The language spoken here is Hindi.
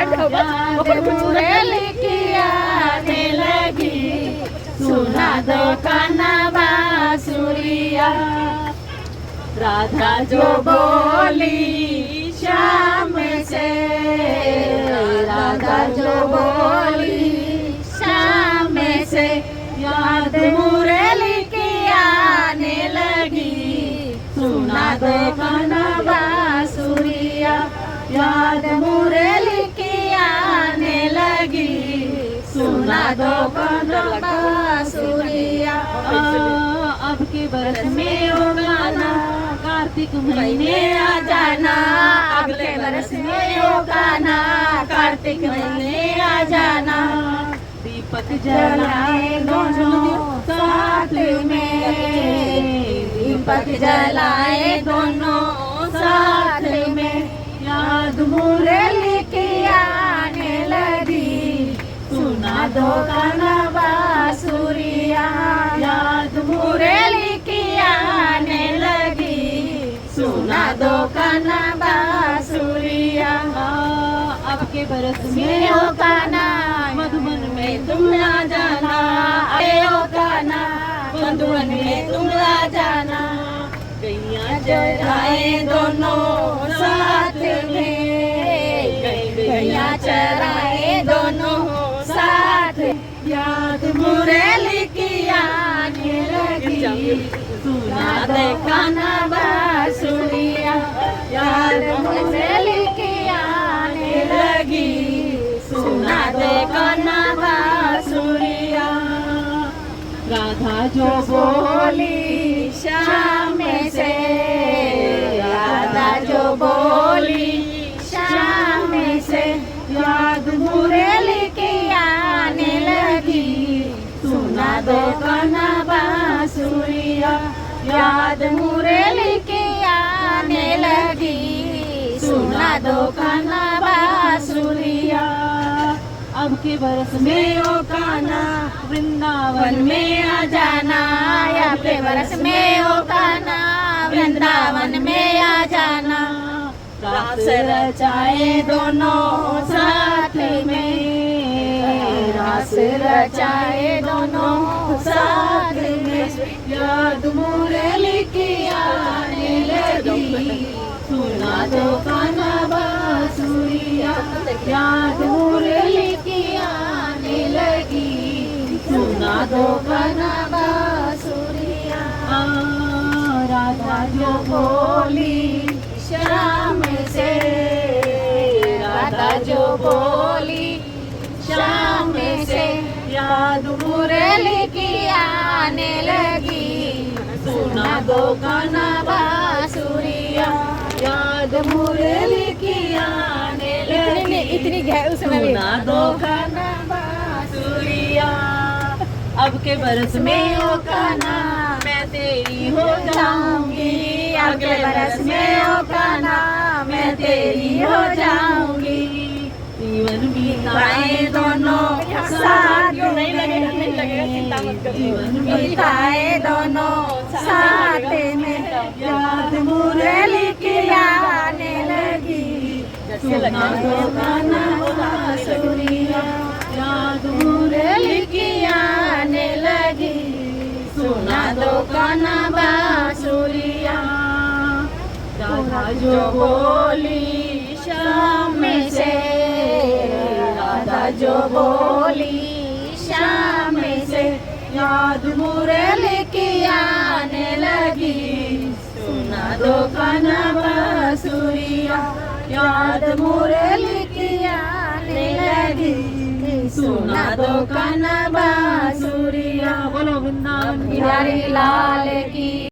मुरली की आने लगी, सुना दो कान्हा बांसुरिया। राधा जो बोली श्याम से, राधा जो बोली श्याम से, याद मुरली की आने लगी, सुना दो कान्हा बांसुरिया। याद मुरली की आने लगी, सुना दो कान्हा बांसुरिया। अब के बरस में हो गाना, कार्तिक महीने आ जाना। अगले बरस में हो गाना, कार्तिक महीने आ जाना। दीपक जलाए दोनों साथ में, दीपक जलाए दोनों साथ में, याद मुरली की आने लगी, सुना दो कान्हा बांसुरिया। याद मुरली की आने लगी, सुना दो कान्हा बांसुरिया। अब के बरस में हो कान्हा, मधुबन में तुम आ जाना। अरे ओ कान्हा, मधुबन में तुम आ जाना। गैया चराए दोनों साथ में, गैया चराए दोनों साथ। याद मुरली की आने लगी, सुना दे कान्हा बांसुरिया। याद मुरली की आने लगी, सुना दे कान्हा बांसुरिया। राधा जो बोली श्याम से, राधा जो बोली श्याम से, याद मुरली की आने लगी, सुना दो कान्हा बांसुरिया। याद मुरली की आने लगी, सुना दो कान्हा बांसुरिया। अब के बरस में ओ कान्हा, वृंदावन में आ जाना। अब के बरस में ओ कान्हा, वृंदावन में आ जाना। रास रचाए दोनों साथ में, रास रचाए दोनों साथ में, याद मुरली की आने लगी, सुना दो कान्हा बांसुरिया। याद मुरली की आने लगी, सुना दो कान्हा बांसुरिया। राधा जो बोली श्याम से, राधा जो बोली श्याम से, याद मुरली की आने लगी, सुना दो कान्हा बांसुरिया। याद मुरली की आने लगी, इतनी सुना दो कान्हा बांसुरिया। अब के बरस में हो कान्हा, मैं तेरी हो जाऊंगी। अगले बरस में हो कान्हा, मैं तेरी हो जाऊंगी। जीवन बिताए दोनों साथ में, जीवन बिताए दोनों साथ में, याद मुरली की आने लगी, सुना दो कान्हा बांसुरिया। याद मुरली की आने लगी, सुना दो कान्हा बांसुरिया। राधा जो बोली श्याम से, राधा जो बोली श्याम से, याद मुरली की आने लगी, सुना दो कान्हा बांसुरिया। याद मुरली की आने लगी, सुना दो कान्हा बांसुरिया। बोलो वृंदावन बिहारी लाल की।